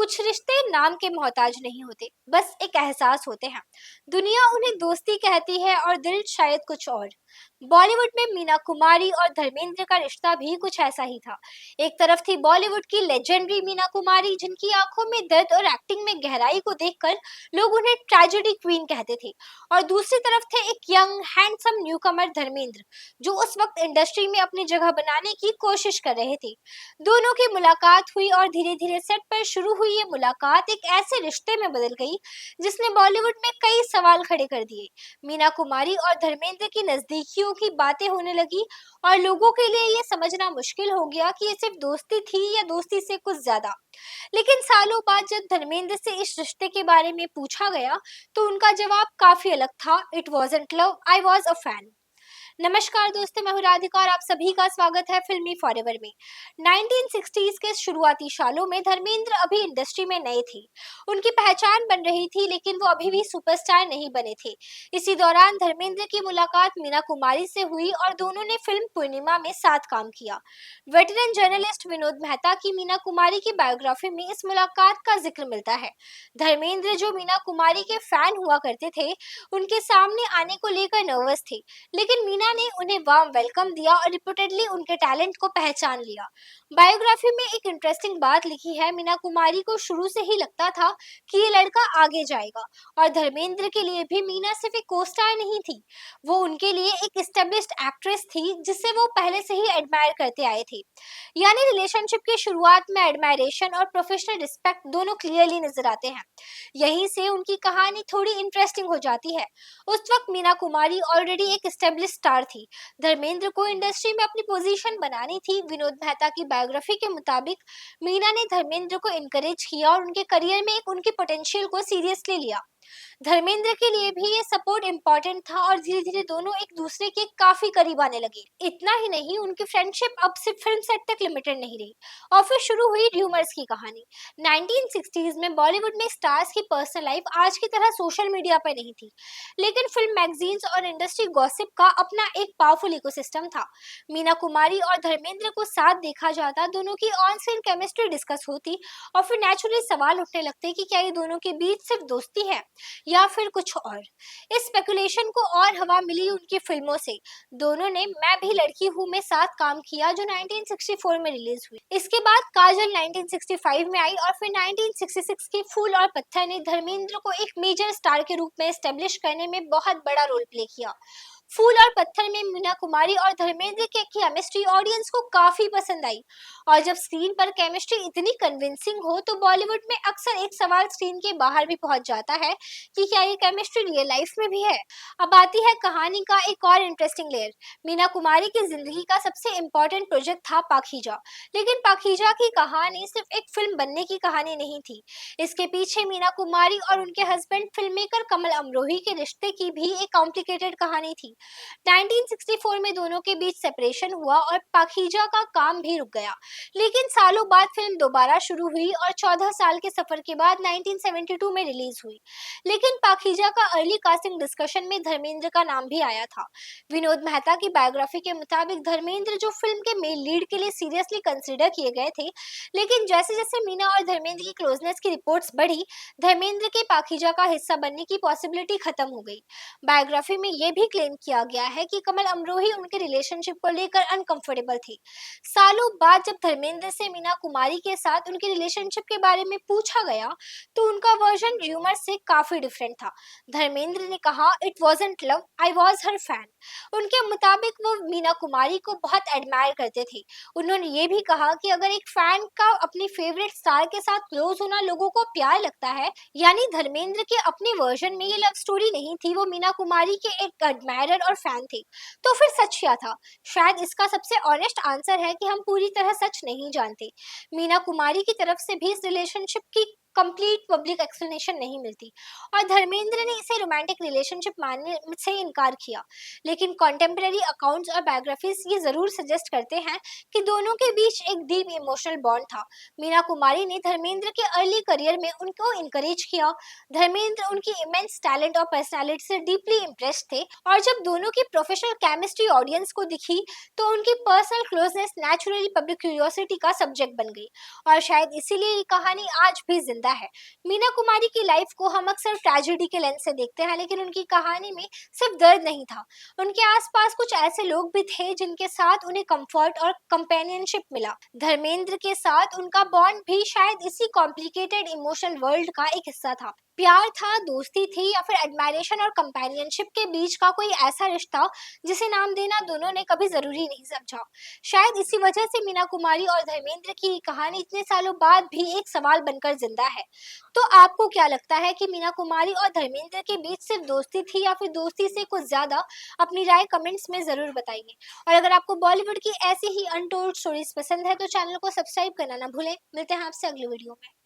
कुछ रिश्ते नाम के मोहताज नहीं होते, बस एक एहसास होते हैं। दुनिया उन्हें दोस्ती कहती है और दिल शायद कुछ और। बॉलीवुड में मीना कुमारी और धर्मेंद्र का रिश्ता भी कुछ ऐसा ही था। एक तरफ थी बॉलीवुड की लेजेंडरी मीना कुमारी, जिनकी आंखों में दर्द और एक्टिंग में गहराई को देखकर लोग उन्हें ट्रेजेडी क्वीन कहते थे। और दूसरी तरफ थे एक यंग हैंडसम न्यूकमर धर्मेंद्र, जो उस वक्त इंडस्ट्री में अपनी जगह बनाने की कोशिश कर रहे थे। दोनों की मुलाकात हुई और धीरे धीरे सेट पर शुरू हुई ये मुलाकात एक ऐसे रिश्ते में बदल गई जिसने बॉलीवुड में कई सवाल खड़े कर दिए। मीना कुमारी और धर्मेंद्र की नजदीकियों की बातें होने लगी और लोगों के लिए ये समझना मुश्किल हो गया कि ये सिर्फ दोस्ती थी या दोस्ती से कुछ ज्यादा। लेकिन सालों बाद जब धर्मेंद्र से इस रिश्ते के बारे में पूछा गया तो उनका जवाब काफी अलग था। It wasn't love, I was a fan. नमस्कार दोस्तों, मैं हूं राधिका और आप सभी का स्वागत है फिल्मी फॉरएवर में। 1960s के शुरुआती सालों में धर्मेंद्र अभी इंडस्ट्री में नए थे। उनकी पहचान बन रही थी, लेकिन वो अभी भी सुपरस्टार नहीं बने थे। इसी दौरान धर्मेंद्र की मुलाकात मीना कुमारी से हुई और दोनों ने फिल्म पूर्णिमा में साथ काम किया। वेटरन जर्नलिस्ट विनोद मेहता की मीना कुमारी की बायोग्राफी में इस मुलाकात का जिक्र मिलता है। धर्मेंद्र, जो मीना कुमारी के फैन हुआ करते थे, उनके सामने आने को लेकर नर्वस थे, लेकिन मीना ने उन्हें वार्म वेलकम दिया और रिपोर्टेडली उनके टैलेंट को पहचान लिया। बायोग्राफी में एक इंटरेस्टिंग बात लिखी है, मीना कुमारी को शुरू से ही लगता था कि ये लड़का आगे जाएगा। और धर्मेंद्र के लिए भी मीना सिर्फ एक को स्टार नहीं थी, वो उनके लिए एक एस्टेब्लिश्ड एक्ट्रेस थी जिसे वो पहले से ही एडमायर करते आए थे। यानी रिलेशनशिप की शुरुआत में एडमायरेशन और प्रोफेशनल रिस्पेक्ट दोनों क्लियरली नजर आते हैं। यहीं से उनकी कहानी थोड़ी इंटरेस्टिंग हो जाती है। उस वक्त मीना कुमारी ऑलरेडी एक एस्टेब्लिश स्टार थी। धर्मेंद्र को इंडस्ट्री में अपनी पोजीशन बनानी थी। विनोद मेहता की बायोग्राफी के मुताबिक मीना ने धर्मेंद्र को इनकरेज किया और उनके करियर में एक उनकी पोटेंशियल को सीरियसली लिया। धर्मेंद्र के लिए भी ये सपोर्ट इम्पोर्टेंट था और धीरे धीरे दोनों एक दूसरे के काफी करीब आने लगे। इतना ही नहीं, उनकी फ्रेंडशिप अब सिर्फ फिल्म सेट तक लिमिटेड नहीं रही और फिर शुरू हुई र्यूमर्स की कहानी। 1960s में बॉलीवुड में स्टार्स की पर्सनल लाइफ आज की तरह सोशल मीडिया पर नहीं थी, लेकिन फिल्म मैगजीन्स और इंडस्ट्री गॉसिप का अपना एक पावरफुल इकोसिस्टम था। मीना कुमारी और धर्मेंद्र को साथ देखा जाता, दोनों की ऑन स्क्रीन केमिस्ट्री डिस्कस होती और फिर नेचुरली सवाल उठने लगते कि क्या ये दोनों के बीच सिर्फ दोस्ती है या फिर कुछ और। इस स्पेकुलेशन को और हवा मिली उनकी फिल्मों से। दोनों ने मैं भी लड़की हूँ में साथ काम किया, जो 1964 में रिलीज हुई। इसके बाद काजल 1965 में आई और फिर 1966 की फूल और पत्थर ने धर्मेंद्र को एक मेजर स्टार के रूप में एस्टेब्लिश करने में बहुत बड़ा रोल प्ले किया। फूल और पत्थर में मीना कुमारी और धर्मेंद्र की केमिस्ट्री ऑडियंस को काफी पसंद आई। और जब स्क्रीन पर केमिस्ट्री इतनी कन्विंसिंग हो तो बॉलीवुड में अक्सर एक सवाल स्क्रीन के बाहर भी पहुंच जाता है कि क्या ये केमिस्ट्री रियल लाइफ में भी है। अब आती है कहानी का एक और इंटरेस्टिंग लेयर। मीना कुमारी की जिंदगी का सबसे इम्पोर्टेंट प्रोजेक्ट था पाखीजा, लेकिन पाखीजा की कहानी सिर्फ एक फिल्म बनने की कहानी नहीं थी। इसके पीछे मीना कुमारी और उनके हस्बैंड फिल्म मेकर कमल अमरोही के रिश्ते की भी एक कॉम्प्लिकेटेड कहानी थी। 1964 में दोनों के बीच सेपरेशन हुआ और पाखीजा का काम भी रुक गया, लेकिन सालों बाद फिल्म दोबारा शुरू हुई और 14 साल के सफर के बाद 1972 में रिलीज हुई। लेकिन पाखीजा का अर्ली कास्टिंग डिस्कशन में धर्मेंद्र का नाम भी आया था। विनोद मेहता की बायोग्राफी के मुताबिक धर्मेंद्र जो फिल्म के मेल लीड के लिए सीरियसली कंसिडर किए गए थे, लेकिन जैसे जैसे मीना और धर्मेंद्र की क्लोजनेस की रिपोर्ट्स बढ़ी, धर्मेंद्र के पाखीजा का हिस्सा बनने की पॉसिबिलिटी खत्म हो गई। बायोग्राफी में यह भी क्लेम किया गया है कि कमल अमरोही उनके रिलेशनशिप को लेकर अनकंफर्टेबल थे। सालों बाद जब धर्मेंद्र से मीना कुमारी के साथ उनके रिलेशनशिप के बारे में पूछा गया तो उनका वर्जन र्यूमर से काफी डिफरेंट था। धर्मेंद्र ने कहा, it wasn't love, I was her fan. उनके मुताबिक वो मीना कुमारी को बहुत एडमायर करते थे। उन्होंने ये भी कहा कि अगर एक फैन का अपनी फेवरेट स्टार के साथ क्लोज होना लोगों को प्यार लगता है, यानी धर्मेंद्र के अपने वर्जन में ये लव स्टोरी नहीं थी, वो मीना कुमारी के एक एडमायरर और फैन थे, तो फिर सच क्या था? शायद इसका सबसे ऑनेस्ट आंसर है कि हम पूरी तरह सच नहीं जानते। मीना कुमारी की तरफ से भी इस रिलेशनशिप की कंप्लीट पब्लिक एक्सप्लेनेशन नहीं मिलती और धर्मेंद्र ने इसे रोमांटिक रिलेशनशिप मानने से इनकार किया। लेकिन कॉन्टेम्पररी अकाउंट्स और बायोग्राफीज ये जरूर सजेस्ट करते हैं कि दोनों के बीच एक डीप इमोशनल बॉन्ड था। मीना कुमारी ने धर्मेंद्र के अर्ली करियर में उनको इंकरेज किया। धर्मेंद्र उनकी इमेंस टैलेंट और पर्सनालिटी से डीपली इम्प्रेस थे और जब दोनों की प्रोफेशनल केमिस्ट्री ऑडियंस को दिखी तो उनकी personal closeness naturally public curiosity का सब्जेक्ट बन गई और शायद इसीलिए ये कहानी आज भी जिंदा है। मीना कुमारी की लाइफ को हम अक्सर ट्रेजेडी के लेंस से देखते हैं, लेकिन उनकी कहानी में सिर्फ दर्द नहीं था, उनके आसपास कुछ ऐसे लोग भी थे जिनके साथ उन्हें कंफर्ट और कंपेनियनशिप मिला। धर्मेंद्र के साथ उनका बॉन्ड भी शायद इसी कॉम्प्लिकेटेड इमोशनल वर्ल्ड का एक हिस्सा था। प्यार था, दोस्ती थी या फिर एडमायरेशन और कंपेनियनशिप के बीच का कोई ऐसा रिश्ता जिसे नाम देना दोनों ने कभी जरूरी नहीं समझा। शायद इसी वजह से मीना कुमारी और धर्मेंद्र की कहानी इतने सालों बाद भी एक सवाल बनकर जिंदा है। तो आपको क्या लगता है कि मीना कुमारी और धर्मेंद्र के बीच सिर्फ दोस्ती थी या फिर दोस्ती से कुछ ज्यादा? अपनी राय कमेंट्स में जरूर बताइए। और अगर आपको बॉलीवुड की ऐसी ही अनटोल्ड स्टोरीज पसंद है तो चैनल को सब्सक्राइब करना ना भूलें। मिलते हैं आपसे अगली वीडियो में।